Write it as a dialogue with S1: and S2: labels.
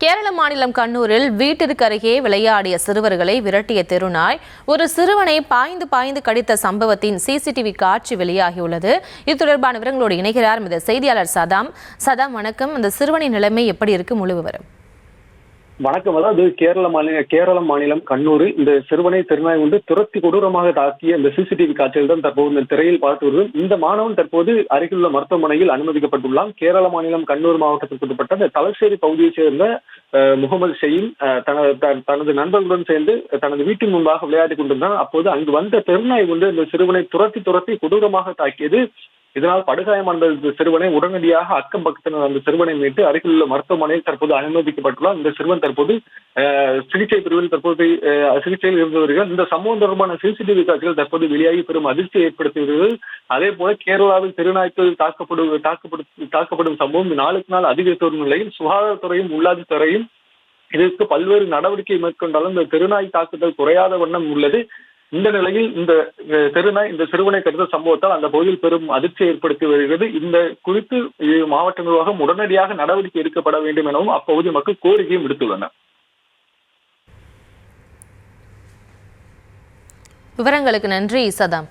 S1: கேரள மாநிலம் கண்ணூரில் வீட்டிற்கு அருகே விளையாடிய சிறுவர்களை விரட்டிய தெருநாய் ஒரு சிறுவனை பாய்ந்து பாய்ந்து கடித்த சம்பவத்தின் சிசிடிவி காட்சி வெளியாகியுள்ளது. இது தொடர்பான விவரங்களோடு இணைகிறார் செய்தியாளர் சதாம். வணக்கம். அந்த சிறுவனின் நிலைமை எப்படி இருக்கு? முழு விவரம்.
S2: வணக்கம். அதாவது கேரள மாநிலம் கண்ணூரில் இந்த சிறுவனை தெருநாய் வந்து துரத்தி கொடூரமாக தாக்கிய இந்த சிசிடிவி காட்சிகள் தான் தற்போது இந்த திரையில் பார்த்து வருவது. இந்த மாணவன் தற்போது அருகிலுள்ள மருத்துவமனையில் அனுமதிக்கப்பட்டுள்ளான். கேரள மாநிலம் கண்ணூர் மாவட்டத்திற்கு உட்பட்ட இந்த தலசேரி பகுதியைச் சேர்ந்த முகமது ஷெயின் தனது நண்பர்களுடன் சேர்ந்து தனது வீட்டின் முன்பாக விளையாடி கொண்டிருந்தான். அப்போது அங்கு வந்த தெருநாய் வந்து இந்த சிறுவனை துரத்தி கொடூரமாக தாக்கியது. இதனால் படுகாயமான சிறுவனை உடனடியாக அக்கம் பக்கத்தினர் அந்த சிறுவனை மீட்டு அருகிலுள்ள மருத்துவமனையில் தற்போது அனுமதிக்கப்பட்டுள்ளார். இந்த சிறுவன் தற்போது சிகிச்சை பிரிவில் சிகிச்சையில் இருந்து வருகிறார். இந்த சம்பவம் தொடர்பான சிசிடிவி காட்சிகள் தற்போது வெளியாகி பெரும் அதிர்ச்சியை ஏற்படுத்தி வருகிறது. அதே போல கேரளாவில் தெருநாய்க்கள் தாக்கப்படும் சம்பவம் நாளுக்கு நாள் அதிகரித்து வரும் நிலையில் சுகாதாரத்துறையும் உள்ளாட்சித்துறையும் இதற்கு பல்வேறு நடவடிக்கை மேற்கொண்டாலும் இந்த தெருநாய் தாக்குதல் குறையாத வண்ணம் உள்ளது. இந்த நிலையில் இந்த தெருநாய் இந்த சிறுவனை கடித்த சம்பவத்தால் அந்த பகுதியில் பெரும் அதிர்ச்சியை ஏற்படுத்தி வருகிறது. இந்த குறித்து மாவட்ட நிர்வாகம் உடனடியாக நடவடிக்கை எடுக்கப்பட வேண்டும் எனவும் அப்பகுதி மக்கள் கோரிக்கையும் விடுத்துள்ளனர்.
S1: விவரங்களுக்கு நன்றி சதாம்.